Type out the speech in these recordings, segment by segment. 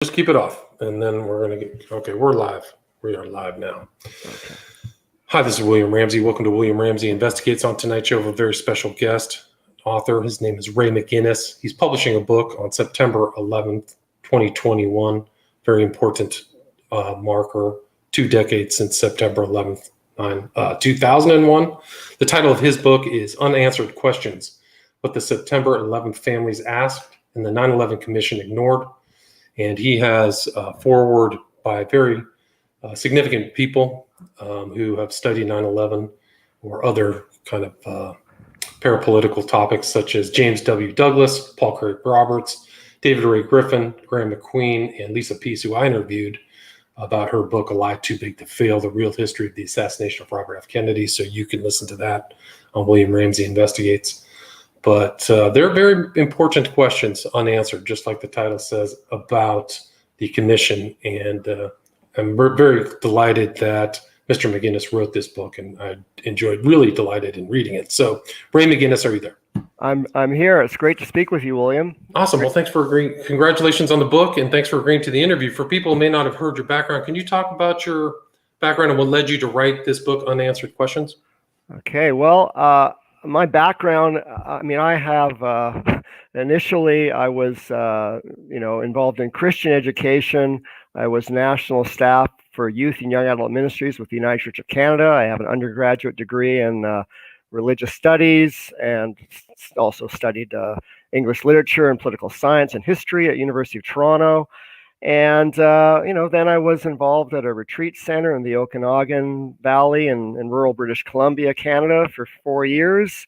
Just keep it off, and then we're going to get, okay, we're live. We are live now. Okay. Hi, this is William Ramsey. Welcome to William Ramsey Investigates. On tonight's show, we have a very special guest, author. His name is Ray McGinnis. He's publishing a book on September 11th, 2021. Very important marker, 2 decades since September 11th, 2001. The title of his book is Unanswered Questions, What the September 11th Families Asked and the 9/11 Commission Ignored. And he has foreword by very significant people who have studied 9/11 or other kind of parapolitical topics, such as James W. Douglas, Paul Craig Roberts, David Ray Griffin, Graham McQueen, and Lisa Pease, who I interviewed about her book, A Lie Too Big to Fail, The Real History of the Assassination of Robert F. Kennedy. So you can listen to that on William Ramsey Investigates. But there are very important questions unanswered, just like the title says, about the commission. And I'm very delighted that Mr. McGinnis wrote this book, and I really delighted in reading it. So, Ray McGinnis, are you there? I'm here. It's great to speak with you, William. Awesome. Well, thanks for agreeing. Congratulations on the book, and thanks for agreeing to the interview. For people who may not have heard your background, can you talk about your background and what led you to write this book, Unanswered Questions? Okay. Well, my background, I have, initially I was, involved in Christian education. I was national staff for youth and young adult ministries with the United Church of Canada. I have an undergraduate degree in religious studies and also studied English literature and political science and history at University of Toronto. And, then I was involved at a retreat center in the Okanagan Valley in rural British Columbia, Canada for 4 years.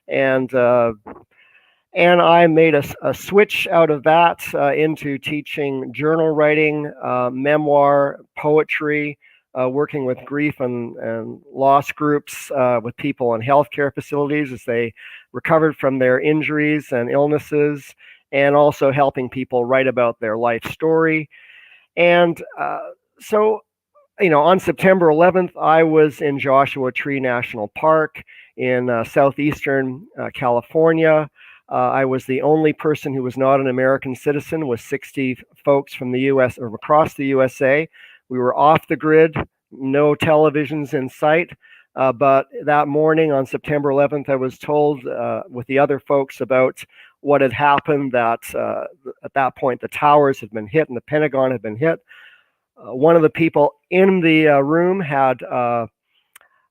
And I made a switch out of that into teaching journal writing, memoir, poetry, working with grief and loss groups with people in healthcare facilities as they recovered from their injuries and illnesses, and also helping people write about their life story. And so, on September 11th, I was in Joshua Tree National Park in southeastern California. I was the only person who was not an American citizen, with 60 folks from the U.S. or across the USA. We were off the grid, no televisions in sight. But that morning on September 11th, I was told with the other folks about what had happened, that at that point the towers had been hit and the Pentagon had been hit. One of the people in the room had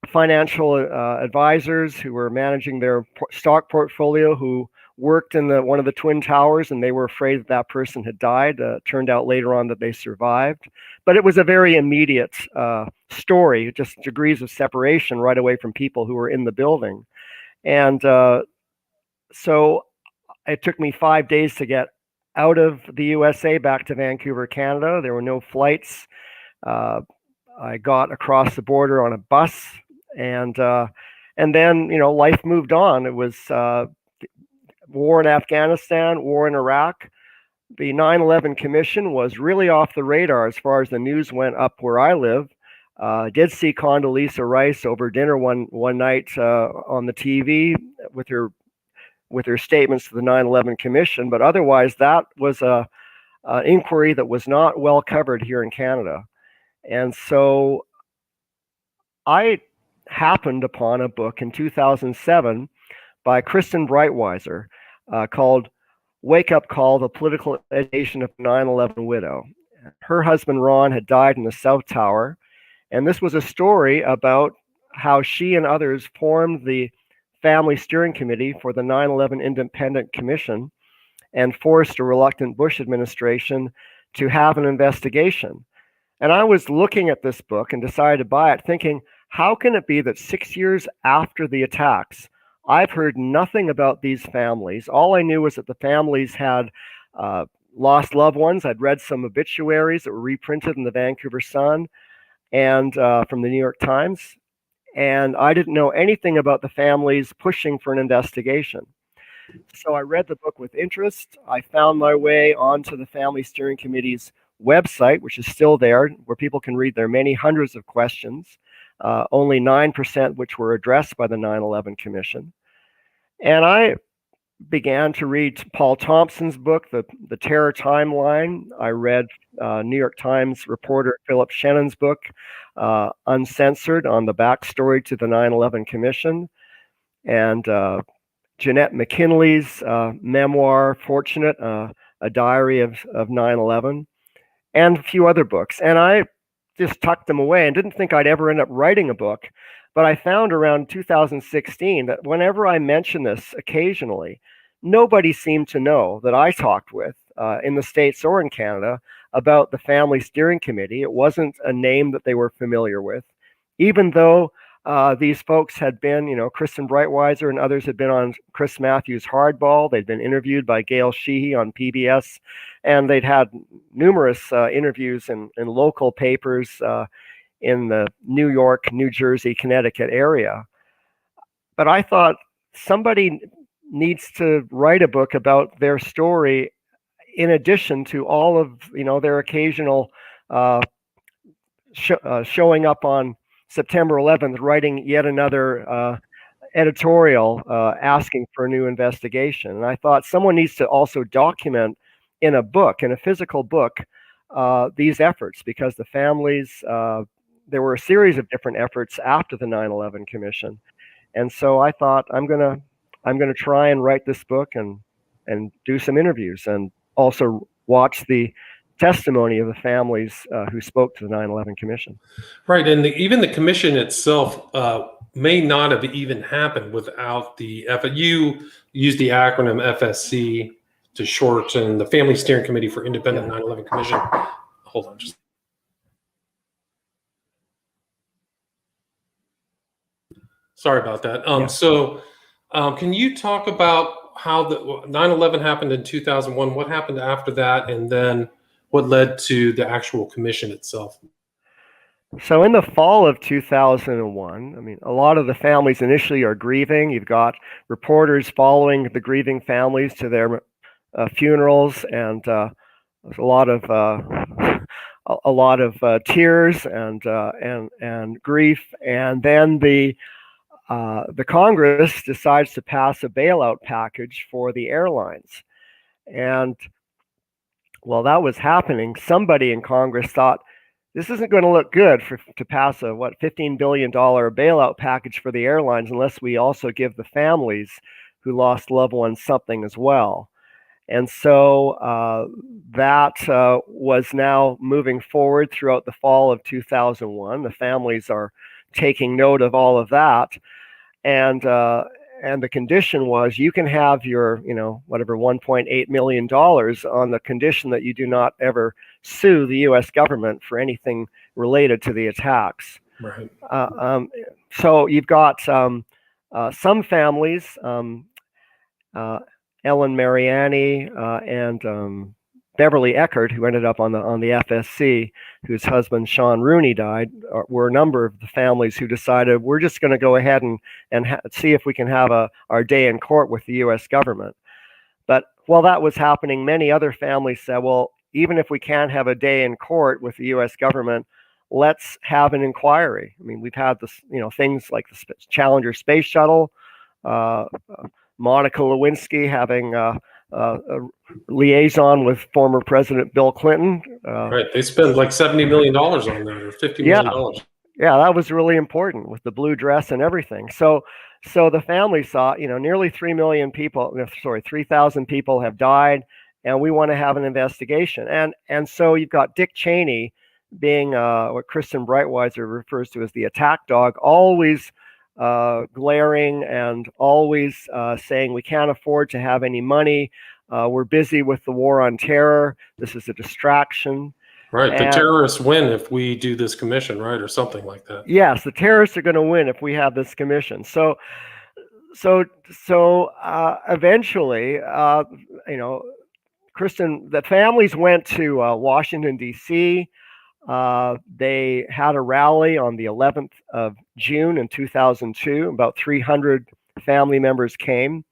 financial advisors who were managing their stock portfolio who worked in one of the Twin Towers, and they were afraid that person had died. Turned out later on that they survived. But it was a very immediate story, just degrees of separation right away from people who were in the building. And so it took me 5 days to get out of the USA back to Vancouver, Canada. There were no flights. I got across the border on a bus, and then life moved on. It was war in Afghanistan, war in Iraq. The 9/11 Commission was really off the radar as far as the news went up where I live. I did see Condoleezza Rice over dinner one night on the TV with her statements to the 9/11 Commission, but otherwise that was an inquiry that was not well covered here in Canada. And so I happened upon a book in 2007 by Kristen Breitweiser called Wake Up Call, The Political Education of 9/11 Widow. Her husband, Ron, had died in the South Tower, and this was a story about how she and others formed the Family Steering Committee for the 9/11 Independent Commission and forced a reluctant Bush administration to have an investigation. And I was looking at this book and decided to buy it, thinking, how can it be that 6 years after the attacks, I've heard nothing about these families? All I knew was that the families had lost loved ones. I'd read some obituaries that were reprinted in the Vancouver Sun and from the New York Times. And I didn't know anything about the families pushing for an investigation. So I read the book with interest. I found my way onto the Family Steering Committee's website, which is still there, where people can read their many hundreds of questions, only 9% which were addressed by the 9/11 Commission. And I began to read Paul Thompson's book, The Terror Timeline. I read New York Times reporter Philip Shannon's book, Uncensored, on the backstory to the 9/11 Commission, and Jeanette McKinley's memoir, Fortunate, a diary of 9/11, and a few other books. And I just tucked them away and didn't think I'd ever end up writing a book. But I found around 2016 that whenever I mention this occasionally, nobody seemed to know that I talked with in the States or in Canada about the Family Steering Committee. It wasn't a name that they were familiar with, even though these folks had been, Kristen Breitweiser and others had been on Chris Matthews' Hardball. They'd been interviewed by Gail Sheehy on PBS, and they'd had numerous interviews in local papers in the New York, New Jersey, Connecticut area. But I thought somebody needs to write a book about their story in addition to all of, their occasional showing up on September 11th, writing yet another editorial asking for a new investigation. And I thought someone needs to also document in a book, in a physical book, these efforts, because the families, there were a series of different efforts after the 9/11 Commission. And so I thought I'm gonna try and write this book and do some interviews and also watch the testimony of the families who spoke to the 9/11 Commission. Right, and even the commission itself may not have even happened without the you use the acronym FSC to shorten the Family Steering Committee for Independent 9/11 Commission. Hold on, just. Sorry about that. So can you talk about how the 9/11 happened in 2001? What happened after that? And then what led to the actual commission itself? So in the fall of 2001, I mean, a lot of the families initially are grieving. You've got reporters following the grieving families to their funerals, and there's a lot of tears and grief. And then the Congress decides to pass a bailout package for the airlines. And while that was happening, somebody in Congress thought, this isn't going to look good to pass a $15 billion bailout package for the airlines unless we also give the families who lost loved ones something as well. And so that was now moving forward throughout the fall of 2001. The families are taking note of all of that. And the condition was you can have your, whatever, $1.8 million on the condition that you do not ever sue the U.S. government for anything related to the attacks. Right. So you've got some families, Ellen Mariani and Beverly Eckert, who ended up on the FSC, whose husband Sean Rooney died, were a number of the families who decided we're just going to go ahead and see if we can have our day in court with the U.S. government. But while that was happening, many other families said, well, even if we can't have a day in court with the U.S. government, let's have an inquiry. I mean, we've had this, things like the Challenger space shuttle, Monica Lewinsky having a liaison with former President Bill Clinton. Right, they spent like $70 million on that, or $50 million. Yeah, that was really important with the blue dress and everything. So the family saw, nearly 3,000 people have died, and we want to have an investigation. And so you've got Dick Cheney being what Kristen Breitweiser refers to as the attack dog, always glaring and always saying we can't afford to have any money. We're busy with the war on terror. This is a distraction. Right. The terrorists win if we do this commission, right? Or something like that. Yes, the terrorists are going to win if we have this commission. So eventually, Kristen, the families went to Washington, D.C. They had a rally on the 11th of June in 2002. About 300 family members came.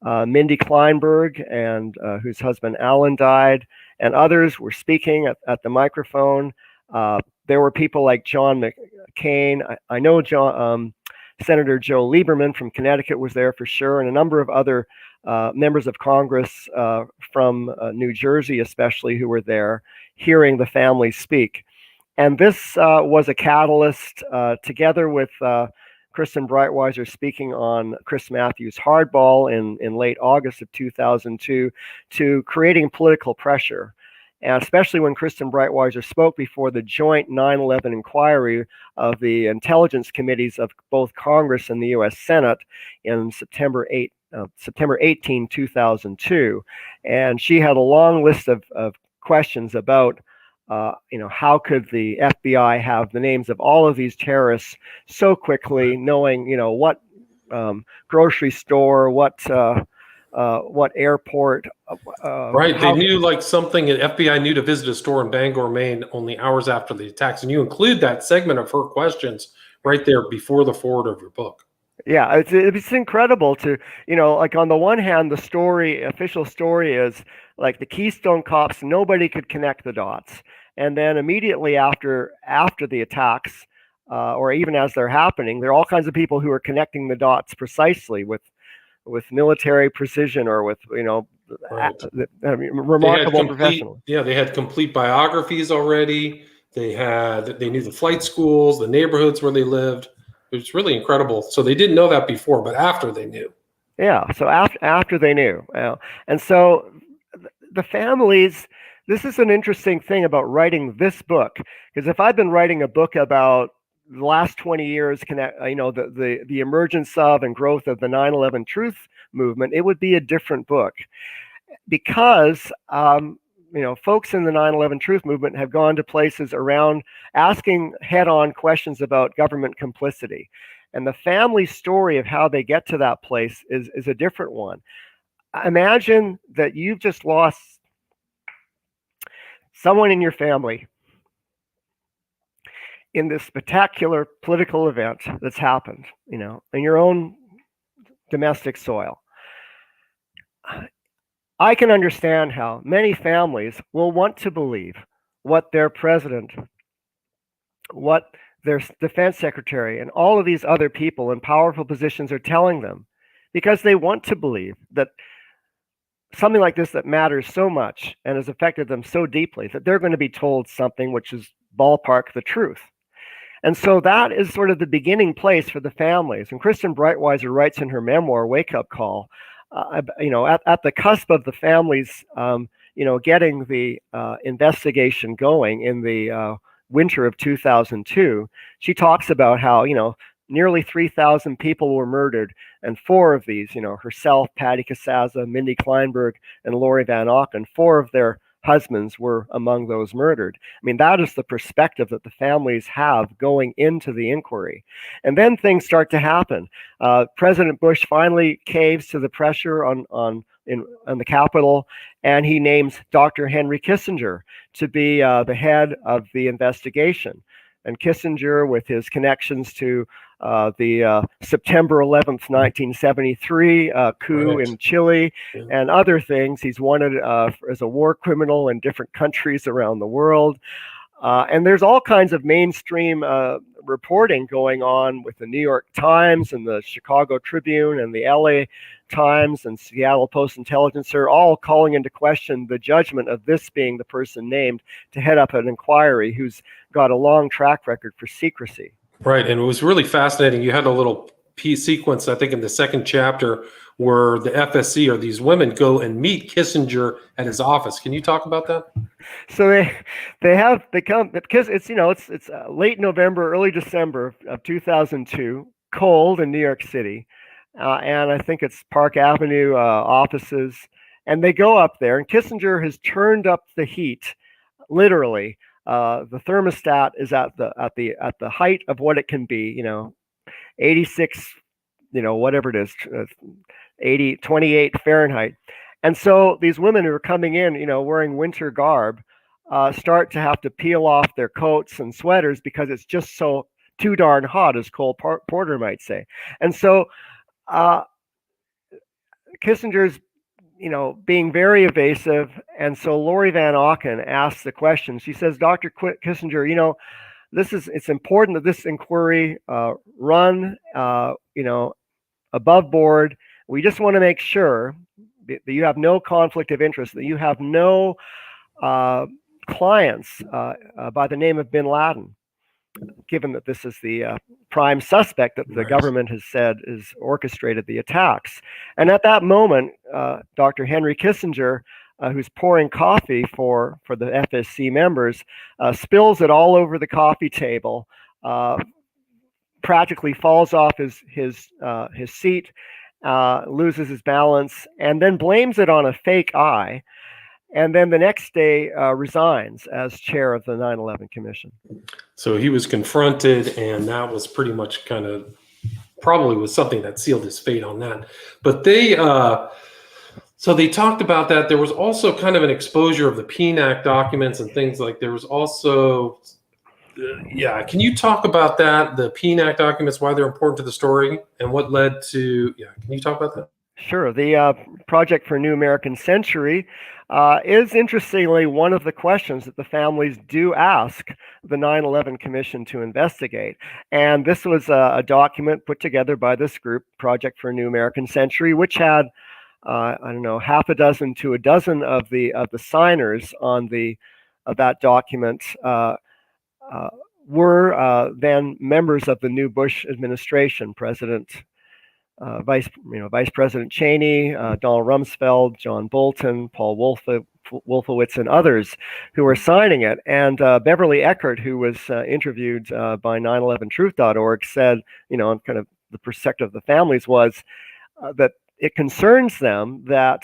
Mindy Kleinberg, and whose husband Alan died, and others were speaking at the microphone. There were people like John McCain. I know Senator Joe Lieberman from Connecticut was there for sure, and a number of other members of Congress from New Jersey, especially, who were there, hearing the family speak. And this was a catalyst, together with Kristen Breitweiser speaking on Chris Matthews' Hardball in late August of 2002, to creating political pressure. And especially when Kristen Breitweiser spoke before the joint 9/11 inquiry of the intelligence committees of both Congress and the U.S. Senate in September 18, 2002. And she had a long list of questions about how could the FBI have the names of all of these terrorists so quickly, knowing, what grocery store, what airport. Right. They knew like something, the FBI knew to visit a store in Bangor, Maine only hours after the attacks. And you include that segment of her questions right there before the forward of your book. Yeah, it's incredible to, like on the one hand, the official story is like the Keystone Cops, nobody could connect the dots. And then immediately after the attacks, or even as they're happening, there are all kinds of people who are connecting the dots precisely with military precision, or with, Right. remarkable professionals. Yeah, they had complete biographies already. They knew the flight schools, the neighborhoods where they lived. It was really incredible. So they didn't know that before, but after they knew. Yeah, so after they knew. And so the families, this is an interesting thing about writing this book, because if I've been writing a book about the last 20 years, the emergence of and growth of the 9/11 truth movement, it would be a different book, because folks in the 9/11 truth movement have gone to places around asking head-on questions about government complicity, and the family story of how they get to that place is a different one. Imagine that you've just lost someone in your family in this spectacular political event that's happened, in your own domestic soil. I can understand how many families will want to believe what their president, what their defense secretary, and all of these other people in powerful positions are telling them, because they want to believe that something like this that matters so much and has affected them so deeply, that they're going to be told something which is ballpark the truth. And so that is sort of the beginning place for the families. And Kristen Breitweiser writes in her memoir, Wake Up Call, at the cusp of the families, getting the investigation going in the winter of 2002, she talks about how, nearly 3,000 people were murdered, and 4 of these, herself, Patty Casaza, Mindy Kleinberg, and Lori Van Auken, 4 of their husbands were among those murdered. I mean, that is the perspective that the families have going into the inquiry. And then things start to happen. President Bush finally caves to the pressure on the Capitol, and he names Dr. Henry Kissinger to be the head of the investigation. And Kissinger, with his connections to the September 11th, 1973 coup in Chile and other things, he's wanted as a war criminal in different countries around the world. And there's all kinds of mainstream reporting going on with the New York Times and the Chicago Tribune and the LA Times and Seattle Post-Intelligencer, all calling into question the judgment of this being the person named to head up an inquiry who's got a long track record for secrecy. Right. And it was really fascinating. You had a little piece sequence, I think, in the second chapter where the FSC, or these women, go and meet Kissinger at his office. Can you talk about that? So they come, because it's late November, early December of 2002, cold in New York City, and I think it's Park Avenue offices, and they go up there, and Kissinger has turned up the heat, literally. The thermostat is at the height of what it can be, 86, whatever it is, 28 Fahrenheit. And so these women who are coming in, wearing winter garb, start to have to peel off their coats and sweaters because it's just so too darn hot, as Cole Porter might say. And so Kissinger's, being very evasive. And so Lori Van Auken asks the question. She says, Dr. Kissinger, it's important that this inquiry run, above board. We just want to make sure that you have no conflict of interest, that you have no clients by the name of bin Laden, given that this is the prime suspect that the government has said is orchestrated the attacks. And at that moment, Dr. Henry Kissinger, who's pouring coffee for the FSC members, spills it all over the coffee table, practically falls off his seat, loses his balance, and then blames it on a fake eye. And then the next day resigns as chair of the 9/11 Commission. So he was confronted, and that was pretty much kind of probably was something that sealed his fate on that. But they talked about that. There was also kind of an exposure of the PNAC documents and things like. There was also, can you talk about that? The PNAC documents, why they're important to the story, and what led to? Can you talk about that? Sure. The Project for a New American Century is interestingly one of the questions that the families do ask the 9/11 Commission to investigate. And this was a document put together by this group, Project for a New American Century, which had, half a dozen to a dozen of the signers on that document were then members of the new Bush administration, Vice President Cheney, Donald Rumsfeld, John Bolton, Paul Wolfowitz, and others who were signing it. And Beverly Eckert, who was interviewed by 911truth.org, said, kind of the perspective of the families was that it concerns them that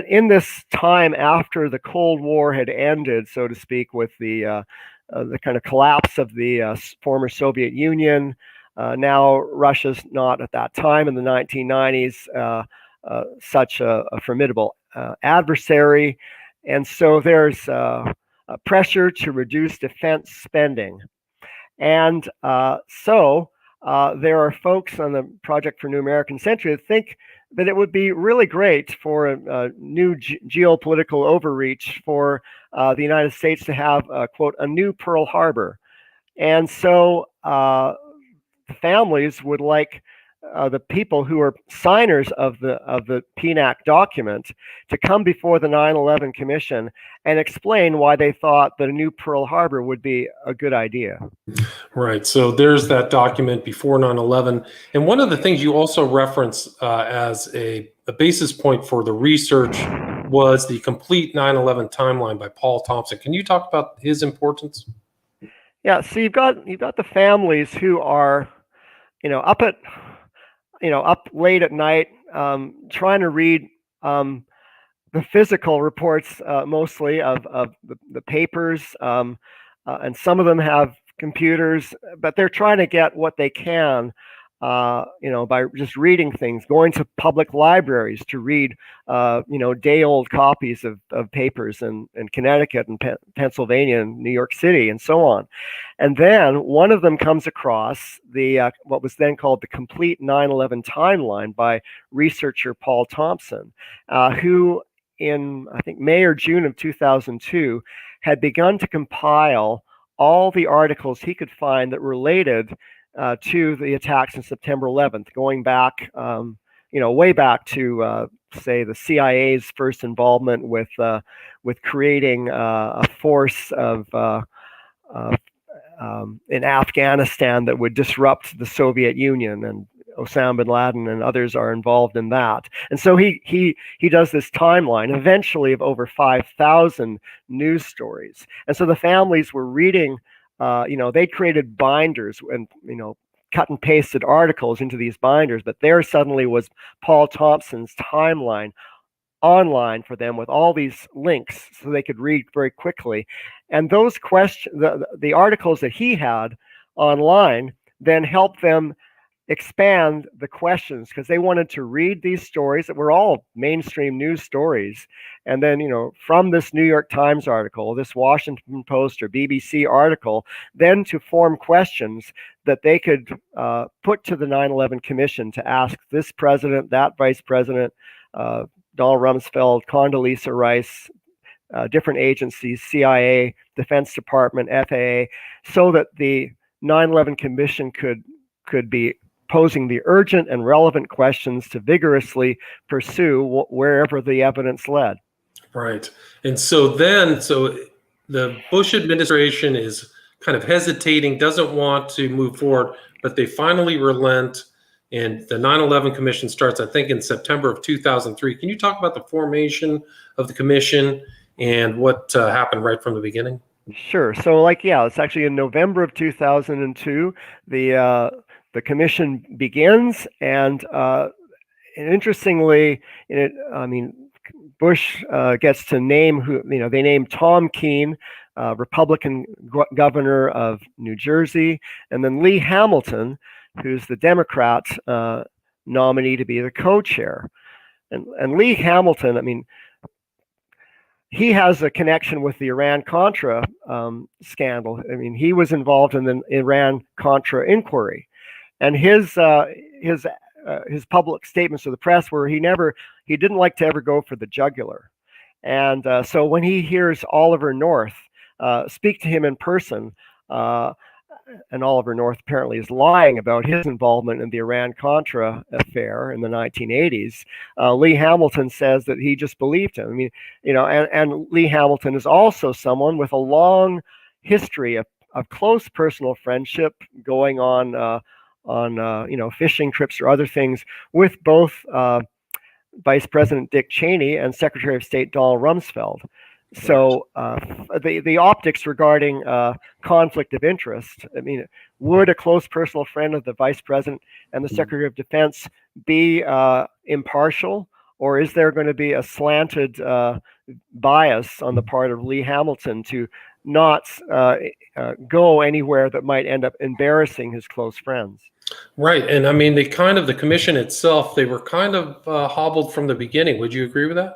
in this time after the Cold War had ended, so to speak, with the kind of collapse of the former Soviet Union. Now, Russia's not at that time in the 1990s such a formidable adversary. And so there's a pressure to reduce defense spending. And so there are folks on the Project for New American Century that think that it would be really great for a new geopolitical overreach for the United States to have, quote, a new Pearl Harbor. And so the families would like the people who are signers of the PNAC document to come before the 9/11 Commission and explain why they thought that a new Pearl Harbor would be a good idea. Right. So there's that document before 9/11. And one of the things you also reference as a basis point for the research was the complete 9/11 timeline by Paul Thompson. Can you talk about his importance? Yeah. So you've got the families who are up late at night, trying to read the physical reports mostly of the papers, and some of them have computers, but they're trying to get what they can, by just reading things, going to public libraries to read, day-old copies of papers in Connecticut and Pennsylvania and New York City and so on. And then one of them comes across the what was then called the Complete 9/11 Timeline by researcher Paul Thompson, who in, I think, May or June of 2002 had begun to compile all the articles he could find that related to the attacks on September 11th, going back, way back to, say, the CIA's first involvement with creating a force in Afghanistan that would disrupt the Soviet Union, and Osama bin Laden and others are involved in that. And so he does this timeline eventually of over 5,000 news stories. And so the families were reading, they created binders and, cut and pasted articles into these binders, but there suddenly was Paul Thompson's timeline online for them with all these links so they could read very quickly. And those the articles that he had online then helped them expand the questions, because they wanted to read these stories that were all mainstream news stories. And then, from this New York Times article, this Washington Post or BBC article, then to form questions that they could put to the 9/11 Commission to ask this president, that vice president, Donald Rumsfeld, Condoleezza Rice, different agencies, CIA, Defense Department, FAA, so that the 9/11 Commission could be posing the urgent and relevant questions to vigorously pursue wherever the evidence led. Right. And so the Bush administration is kind of hesitating, doesn't want to move forward, but they finally relent. And the 9/11 Commission starts, I think, in September of 2003. Can you talk about the formation of the commission and what happened right from the beginning? Sure. So, it's actually in November of 2002. The commission begins, and interestingly, Bush gets to name they named Tom Keene, Republican governor of New Jersey, and then Lee Hamilton, who's the Democrat nominee to be the co-chair. And Lee Hamilton, he has a connection with the Iran-Contra scandal. He was involved in the Iran-Contra inquiry, and his public statements to the press were he didn't like to ever go for the jugular. And so when he hears Oliver North speak to him in person, and Oliver North apparently is lying about his involvement in the Iran-Contra affair in the 1980s, Lee Hamilton says that he just believed him. And Lee Hamilton is also someone with a long history of close personal friendship going on fishing trips or other things with both Vice President Dick Cheney and Secretary of State Donald Rumsfeld. So the optics regarding conflict of interest, would a close personal friend of the Vice President and the Secretary of Defense be impartial, or is there going to be a slanted bias on the part of Lee Hamilton to not go anywhere that might end up embarrassing his close friends? Right. And the commission itself, they were kind of hobbled from the beginning. Would you agree with that?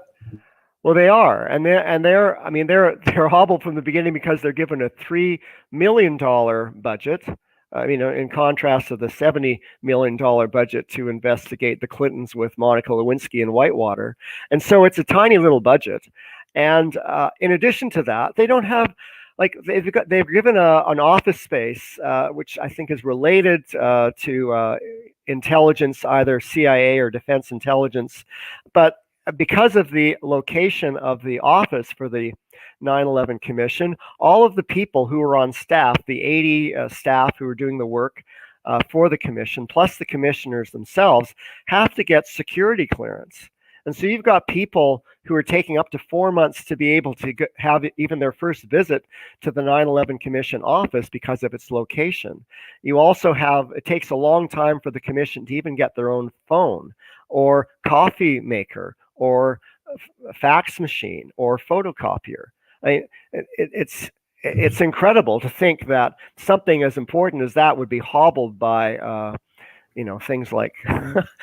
Well, they are, and they're hobbled from the beginning because they're given a $3 million budget. In contrast to the $70 million budget to investigate the Clintons with Monica Lewinsky and Whitewater, and so it's a tiny little budget. And in addition to that, they don't have they've given an office space which I think is related to intelligence, either CIA or Defense Intelligence, but because of the location of the office for the 9/11 Commission, all of the people who were on staff, the 80 staff who were doing the work for the commission, plus the commissioners themselves, have to get security clearance. And so you've got people who are taking up to 4 months to be able to have even their first visit to the 9/11 Commission office because of its location. You also have, it takes a long time for the commission to even get their own phone or coffee maker or fax machine or photocopier. It's incredible to think that something as important as that would be hobbled by things like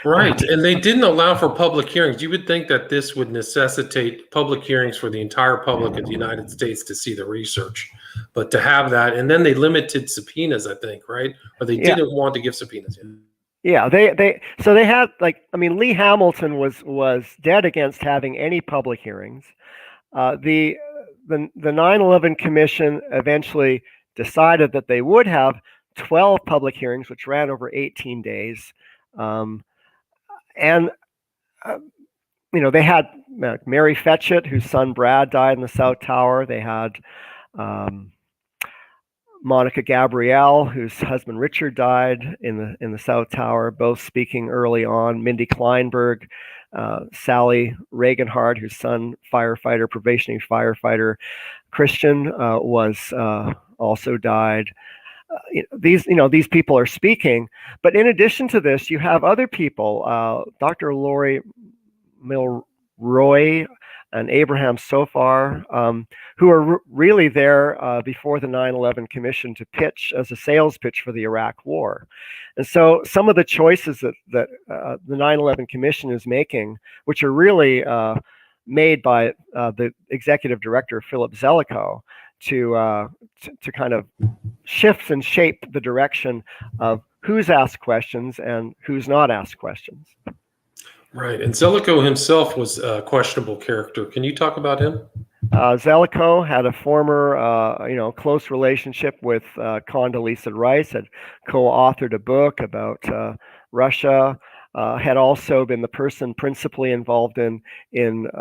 right. And they didn't allow for public hearings. You would think that this would necessitate public hearings for the entire public of the United States to see the research, but to have that, and then they limited subpoenas, I think, right? Or they didn't want to give subpoenas. Yeah, they had Lee Hamilton was dead against having any public hearings. The 9/11 Commission eventually decided that they would have 12 public hearings, which ran over 18 days, and they had Mary Fetchett, whose son Brad died in the South Tower. They had Monica Gabrielle, whose husband Richard died in the South Tower, both speaking early on. Mindy Kleinberg, Sally Reaganhart, whose son, probationary firefighter Christian, was also died. These people are speaking, but in addition to this, you have other people, Dr. Lori Milroy and Abraham Sofar, who are really there before the 9/11 Commission to pitch as a sales pitch for the Iraq War. And so some of the choices that the 9/11 Commission is making, which are really made by the executive director, Philip Zelikow, to kind of shift and shape the direction of who's asked questions and who's not asked questions. Right. And Zelikow himself was a questionable character. Can you talk about him? Zelikow had a former, close relationship with Condoleezza Rice, had co-authored a book about Russia had also been the person principally involved in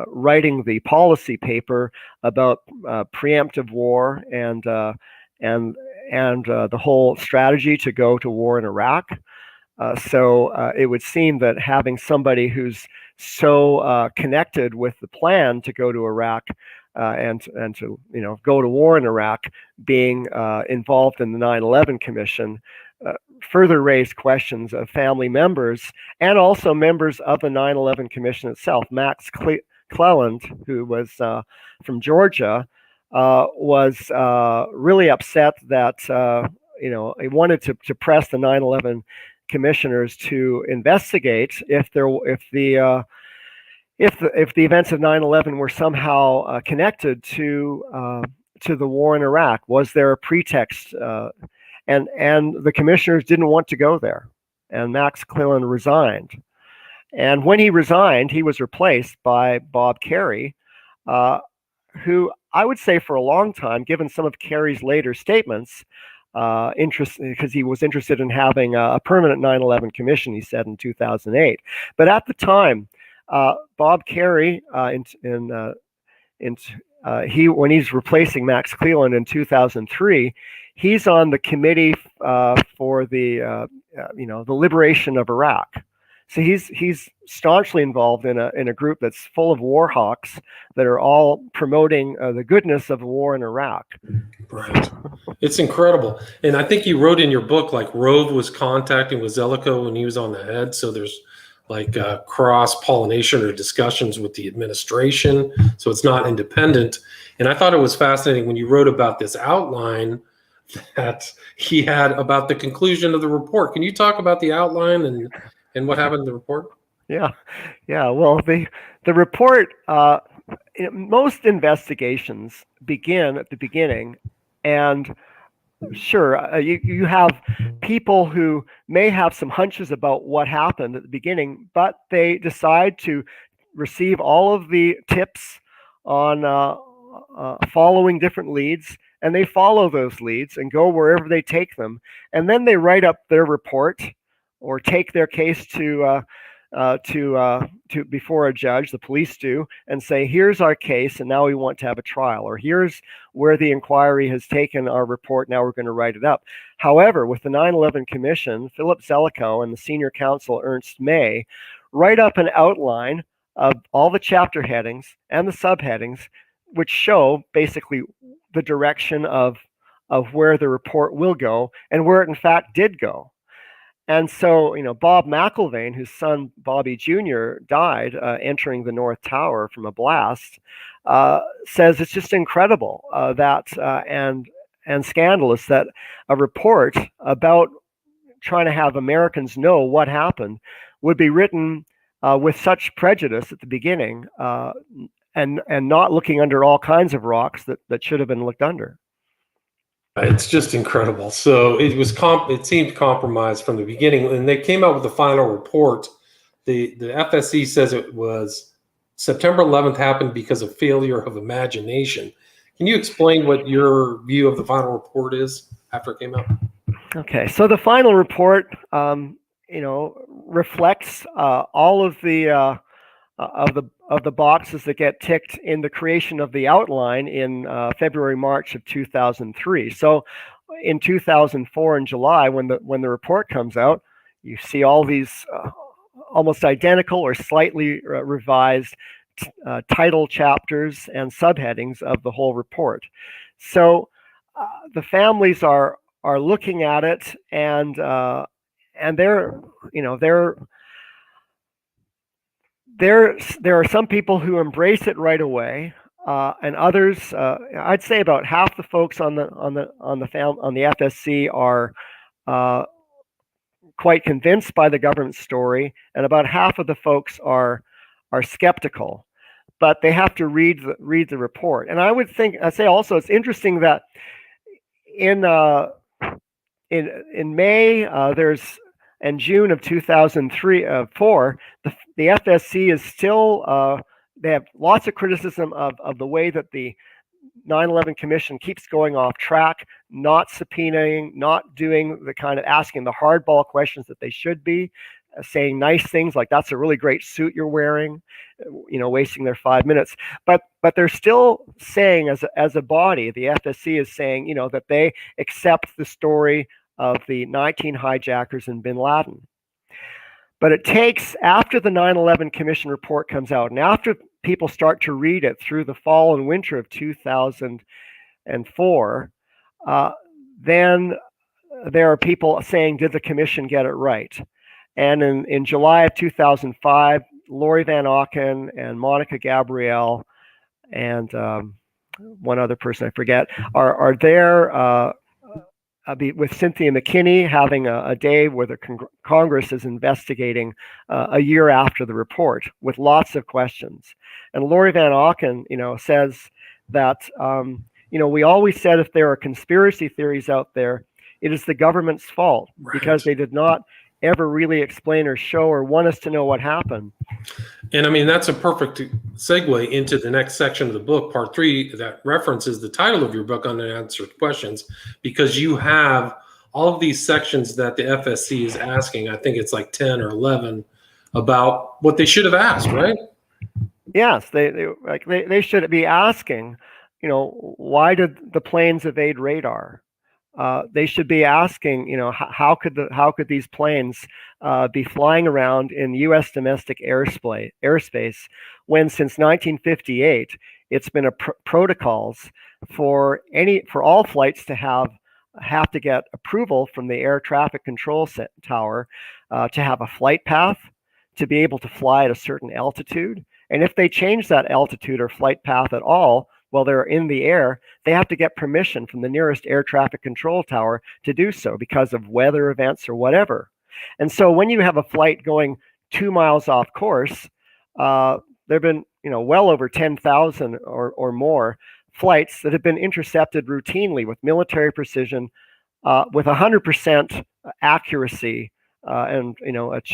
writing the policy paper about preemptive war and the whole strategy to go to war in Iraq. So it would seem that having somebody who's so connected with the plan to go to Iraq and to go to war in Iraq, being involved in the 9/11 Commission, further raised questions of family members and also members of the 9/11 Commission itself. Max Cleland, who was from Georgia, was really upset that he wanted to press the 9/11 commissioners to investigate if the events of 9/11 were somehow connected to the war in Iraq. Was there a pretext? And the commissioners didn't want to go there, and Max Cleland resigned. And when he resigned, he was replaced by Bob Kerrey, who I would say for a long time, given some of Kerry's later statements, because he was interested in having a permanent 9/11 commission, he said in 2008. But at the time, Bob Kerrey, when he's replacing Max Cleland in 2003, he's on the committee for the liberation of Iraq. So he's staunchly involved in a group that's full of war hawks that are all promoting the goodness of the war in Iraq. Right. It's incredible. And I think you wrote in your book, like Rove was contacting with Zelikow when he was on the head. So there's like cross-pollination or discussions with the administration. So it's not independent. And I thought it was fascinating when you wrote about this outline that he had about the conclusion of the report. Can you talk about the outline and what happened in the report? Yeah. Well, the report, most investigations begin at the beginning, and sure, you have people who may have some hunches about what happened at the beginning, but they decide to receive all of the tips on following different leads, and they follow those leads and go wherever they take them, and then they write up their report or take their case to before a judge, the police do, and say, here's our case, and now we want to have a trial, or here's where the inquiry has taken our report, now we're going to write it up. However, with the 9/11 Commission, Philip Zelikow and the senior counsel, Ernst May, write up an outline of all the chapter headings and the subheadings, which show basically the direction of where the report will go and where it in fact did go. And so, Bob Mcelveen, whose son Bobby Jr. died entering the North Tower from a blast, says it's just incredible and scandalous that a report about trying to have Americans know what happened would be written with such prejudice at the beginning and not looking under all kinds of rocks that should have been looked under. It's just incredible. So it seemed compromised from the beginning, and they came out with the final report. The FSC says it was September 11th happened because of failure of imagination. Can you explain what your view of the final report is after it came out? Okay, so the final report, reflects all of the boxes that get ticked in the creation of the outline in February, March of 2003. So in 2004 in July, when the report comes out, you see all these almost identical or slightly revised title chapters and subheadings of the whole report. So the families are looking at it, and they're there are some people who embrace it right away, and others. I'd say about half the folks on the FSC are quite convinced by the government story, and about half of the folks are skeptical. But they have to read the report. And I'd say also it's interesting that in May and June of 2004, the FSC is still, they have lots of criticism of the way that the 9/11 Commission keeps going off track, not subpoenaing, not doing the kind of asking the hardball questions that they should be, saying nice things like, "That's a really great suit you're wearing," wasting their 5 minutes. But they're still saying, as a body, the FSC is saying, that they accept the story of the 19 hijackers and bin Laden. But it takes, after the 9/11 Commission report comes out, and after people start to read it through the fall and winter of 2004, then there are people saying, did the commission get it right? And in July of 2005, Lori Van Auken and Monica Gabrielle and one other person I forget are there with Cynthia McKinney, having a day where the Congress is investigating a year after the report with lots of questions. And Lori Van Auken, says that, we always said if there are conspiracy theories out there, it is the government's fault, because they did not ever really explain or show or want us to know what happened. And I mean, that's a perfect segue into the next section of the book, part 3, that references the title of your book, Unanswered Questions, because you have all of these sections that the FSC is asking. I think it's like 10 or 11 about what they should have asked, right? Yes, they should be asking, why did the planes evade radar? They should be asking, how could these planes be flying around in U.S. domestic airspace when since 1958 it's been protocols for all flights to have to get approval from the air traffic control tower to have a flight path, to be able to fly at a certain altitude, and if they change that altitude or flight path at all while they're in the air, they have to get permission from the nearest air traffic control tower to do so because of weather events or whatever. And so when you have a flight going 2 miles off course, there have been well over 10,000 or more flights that have been intercepted routinely with military precision, with 100% accuracy and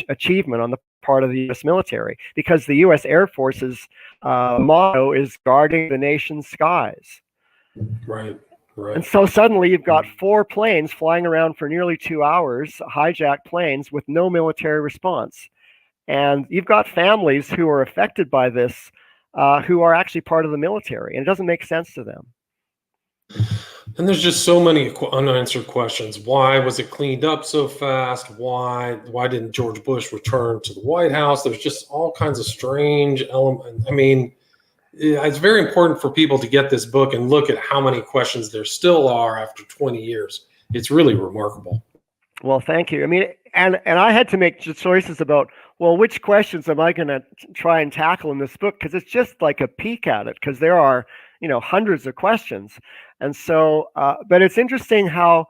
achievement on the part of the U.S. military, because the U.S. Air Force's motto is guarding the nation's skies. Right. And so suddenly you've got 4 planes flying around for nearly 2 hours, hijacked planes with no military response. And you've got families who are affected by this, who are actually part of the military, and it doesn't make sense to them. And there's just so many unanswered questions. Why was it cleaned up so fast? Why didn't George Bush return to the White House? There's just all kinds of strange elements. I mean, it's very important for people to get this book and look at how many questions there still are after 20 years. It's really remarkable. Well, thank you. I mean, and I had to make choices about, well, which questions am I going to try and tackle in this book? Because it's just like a peek at it, because there are, hundreds of questions. And so, but it's interesting how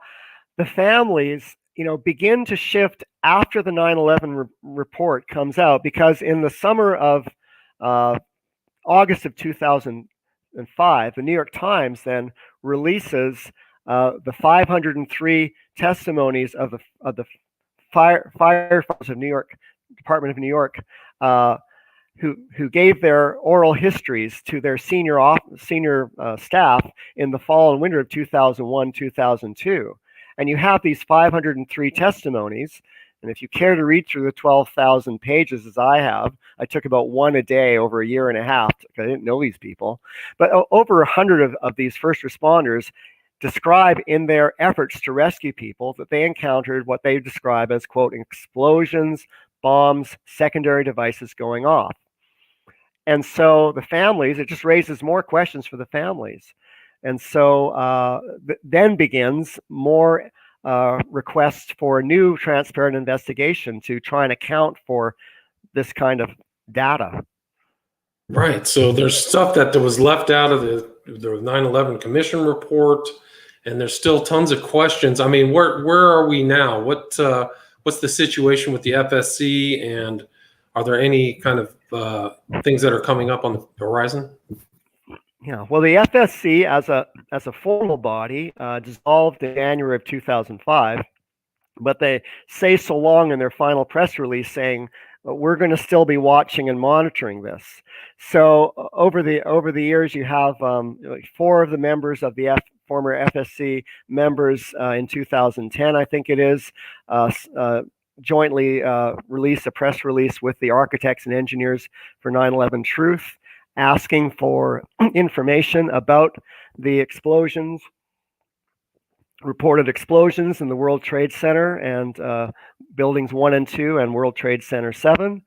the families, begin to shift after the 9/11 report comes out, because in the summer of August of 2005, the New York Times then releases the 503 testimonies of the firefighters of New York, Department of New York, who gave their oral histories to their senior staff in the fall and winter of 2001, 2002. And you have these 503 testimonies. And if you care to read through the 12,000 pages as I have, I took about one a day over a year and a half, because I didn't know these people. But over 100 of these first responders describe in their efforts to rescue people that they encountered what they describe as, quote, explosions, bombs, secondary devices going off. And so the families, it just raises more questions for the families. And so then begins more requests for a new transparent investigation to try and account for this kind of data. Right. So there's stuff that was left out of the 9/11 Commission report, and there's still tons of questions. I mean, where are we now? What's the situation with the FSC, and are there any kind of things that are coming up on the horizon? Yeah, well, the FSC as a formal body dissolved in January of 2005, but they say so long in their final press release saying, we're going to still be watching and monitoring this. So over the years, you have 4 of the members of the former FSC members in 2010, I think it is, jointly release a press release with the architects and engineers for 9/11 Truth, asking for information about the explosions, reported explosions in the World Trade Center and buildings 1 and 2 and World Trade Center 7.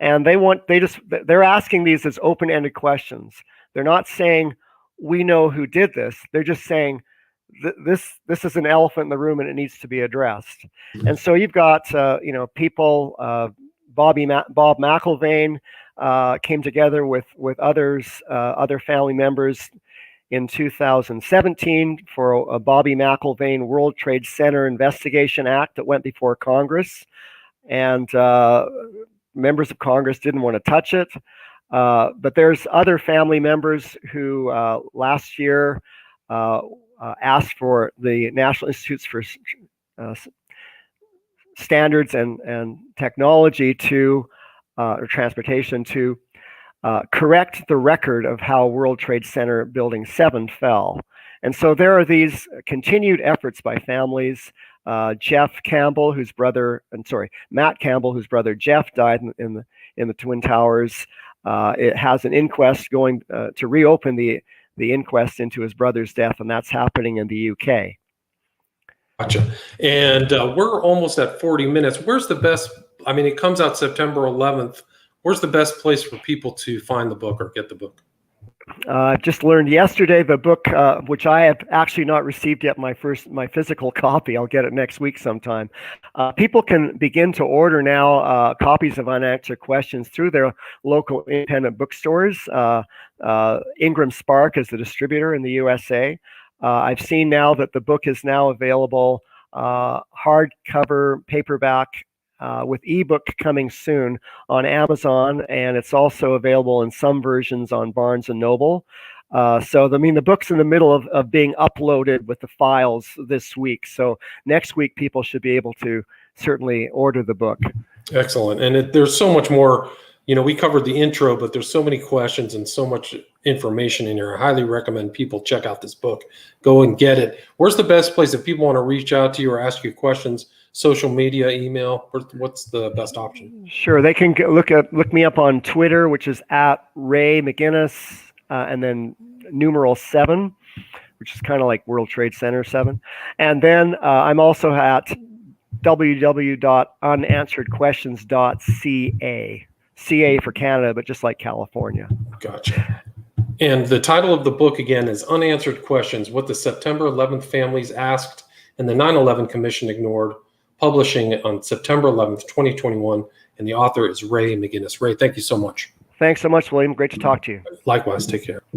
And they're asking these as open-ended questions. They're not saying, we know who did this. They're just saying, this is an elephant in the room and it needs to be addressed. And so you've got people. Bob Mcelveen came together with other family members in 2017 for a Bobby McElvain World Trade Center Investigation Act that went before Congress, and members of Congress didn't want to touch it. But there's other family members who last year asked for the National Institutes for Standards and Technology or Transportation to correct the record of how World Trade Center Building 7 fell. And so there are these continued efforts by families. Matt Campbell, whose brother Jeff died in the Twin Towers. It has an inquest going to reopen the inquest into his brother's death, and that's happening in the UK. Gotcha. And we're almost at 40 minutes. Where's the best? I mean, it comes out September 11th. Where's the best place for people to find the book or get the book? Just learned yesterday the book, which I have actually not received yet, my physical copy. I'll get it next week sometime. People can begin to order now copies of Unanswered Questions through their local independent bookstores. Ingram Spark is the distributor in the USA. I've seen now that the book is now available hardcover, paperback, with ebook coming soon on Amazon, and it's also available in some versions on Barnes and Noble. So the book's in the middle of being uploaded with the files this week. So next week, people should be able to certainly order the book. Excellent. And there's so much more. We covered the intro, but there's so many questions and so much information in here. I highly recommend people check out this book. Go and get it. Where's the best place if people want to reach out to you or ask you questions? Social media, email? What's the best option? Sure, they can look me up on Twitter, which is at Ray McGinnis, and then numeral 7, which is kind of like World Trade Center 7. And then I'm also at www.unansweredquestions.ca. CA for Canada, but just like California. Gotcha. And the title of the book again is Unanswered Questions: What the September 11th Families Asked and the 9/11 Commission Ignored, publishing on September 11th, 2021. And the author is Ray McGinnis. Ray, thank you so much. Thanks so much, William. Great to talk to you. Likewise. Take care.